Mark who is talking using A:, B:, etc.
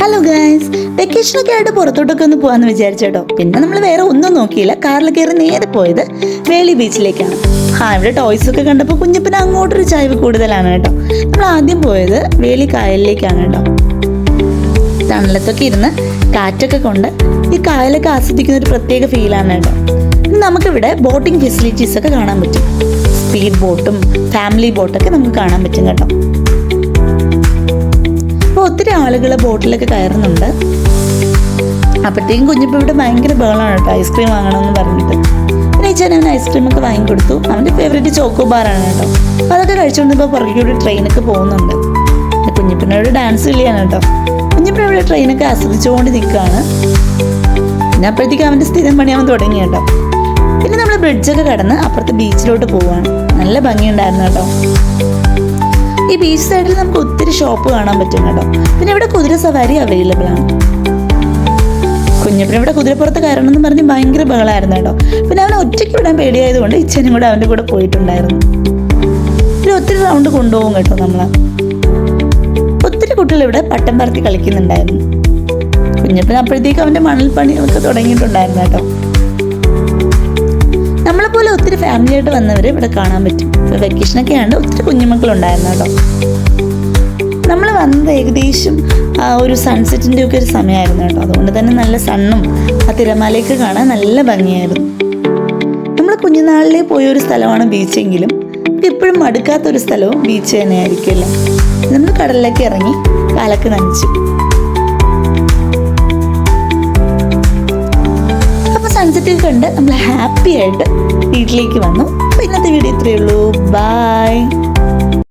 A: Hello guys, വെക്കേഷനൊക്കെ ആയിട്ട് പുറത്തോട്ടൊക്കെ ഒന്ന് പോകാമെന്ന് വിചാരിച്ചേട്ടോ. പിന്നെ നമ്മൾ വേറെ ഒന്നും നോക്കിയില്ല, കാറിൽ കയറി നേരെ പോയത് വേളി ബീച്ചിലേക്കാണ്. ഇവിടെ ടോയ്സ് ഒക്കെ കണ്ടപ്പോൾ കുഞ്ഞപ്പന് അങ്ങോട്ടൊരു ചായ്വ് കൂടുതലാണ് കേട്ടോ. നമ്മൾ ആദ്യം പോയത് വേളി കായലിലേക്കാണ് കേട്ടോ. തണലത്തൊക്കെ ഇരുന്ന് കാറ്റൊക്കെ കൊണ്ട് ഈ കായലൊക്കെ ആസ്വദിക്കുന്ന ഒരു പ്രത്യേക ഫീലാണ് കേട്ടോ. നമുക്കിവിടെ ബോട്ടിംഗ് ഫെസിലിറ്റീസ് ഒക്കെ കാണാൻ പറ്റും. സ്പീഡ് ബോട്ടും ഫാമിലി ബോട്ടൊക്കെ നമുക്ക് കാണാൻ പറ്റും കേട്ടോ. അപ്പോൾ ഒത്തിരി ആളുകൾ ബോട്ടിലൊക്കെ കയറുന്നുണ്ട്. അപ്പോഴത്തേക്കും കുഞ്ഞിപ്പോൾ ഇവിടെ ഭയങ്കര ബഹളമാണ് കേട്ടോ, ഐസ്ക്രീം വാങ്ങണമെന്ന് പറഞ്ഞിട്ട്. പിന്നെ ചേച്ചൻ അവന് ഐസ്ക്രീമൊക്കെ വാങ്ങിക്കൊടുത്തു. അവൻ്റെ ഫേവറേറ്റ് ചോക്കോ ബാറാണ് കേട്ടോ. അപ്പോൾ അതൊക്കെ കഴിച്ചുകൊണ്ട് ഇപ്പോൾ പുറകെ ട്രെയിനൊക്കെ പോകുന്നുണ്ട്. കുഞ്ഞിപ്പിനോട് ഡാൻസ് കളിയാണ് കേട്ടോ. കുഞ്ഞിപ്പിനെ ഇവിടെ ട്രെയിനൊക്കെ ആസ്വദിച്ചുകൊണ്ട് നിൽക്കുകയാണ്. പിന്നെ അപ്പോഴത്തേക്കും അവൻ്റെ സ്ഥിരം പണിയാവാൻ തുടങ്ങി കേട്ടോ. പിന്നെ നമ്മൾ ബ്രിഡ്ജൊക്കെ കടന്ന് അപ്പുറത്ത് ബീച്ചിലോട്ട് പോവുകയാണ്. നല്ല ഭംഗിയുണ്ടായിരുന്നു കേട്ടോ. ഈ ബീച്ച് സൈഡിൽ നമുക്ക് ഒത്തിരി ഷോപ്പ് കാണാൻ പറ്റും കേട്ടോ. പിന്നെ ഇവിടെ കുതിര സവാരി അവൈലബിൾ ആണ്. കുഞ്ഞപ്പിന് ഇവിടെ കുതിരപ്പുറത്ത് കയറണം എന്ന് പറഞ്ഞ് ഭയങ്കര ബഹളമായിരുന്നു കേട്ടോ. പിന്നെ അവനെ ഒറ്റയ്ക്ക് വിടാൻ പേടിയായതുകൊണ്ട് ഇച്ഛനും കൂടെ അവൻ്റെ കൂടെ പോയിട്ടുണ്ടായിരുന്നു. പിന്നെ ഒത്തിരി റൗണ്ട് കൊണ്ടുപോകും കേട്ടോ നമ്മളെ. ഒത്തിരി കുട്ടികൾ ഇവിടെ പട്ടം പറത്തി കളിക്കുന്നുണ്ടായിരുന്നു. കുഞ്ഞപ്പിന് അപ്പോഴത്തേക്കും അവൻ്റെ മണൽ പണിയൊക്കെ തുടങ്ങിയിട്ടുണ്ടായിരുന്നു കേട്ടോ. നമ്മളെപ്പോലെ ഒത്തിരി ഫാമിലി ആയിട്ട് വന്നവരെ ഇവിടെ കാണാൻ പറ്റും. വെക്കേഷനൊക്കെ ആണ്ട് ഒത്തിരി കുഞ്ഞുമക്കളുണ്ടായിരുന്നു കേട്ടോ. നമ്മൾ വന്നത് ഏകദേശം ഒരു സൺസെറ്റിൻ്റെ ഒക്കെ ഒരു സമയമായിരുന്നു കേട്ടോ. അതുകൊണ്ട് തന്നെ നല്ല സണ്ണും ആ തിരമാലയൊക്കെ കാണാൻ നല്ല ഭംഗിയായിരുന്നു. നമ്മൾ കുഞ്ഞുനാളിലേ പോയൊരു സ്ഥലമാണ് ബീച്ചെങ്കിലും ഇപ്പോഴും മടുക്കാത്തൊരു സ്ഥലവും ബീച്ച് തന്നെയായിരിക്കുമല്ലോ. നമ്മൾ കടലിലേക്ക് ഇറങ്ങി കാലൊക്കെ നനച്ചു. സൺസെറ്റ് കണ്ട് നമ്മൾ ഹാപ്പി ആയിട്ട് വീട്ടിലേക്ക് വന്നു. അപ്പോൾ ഇന്നത്തെ വീഡിയോ ഇത്രയേ ഉള്ളൂ. ബൈ.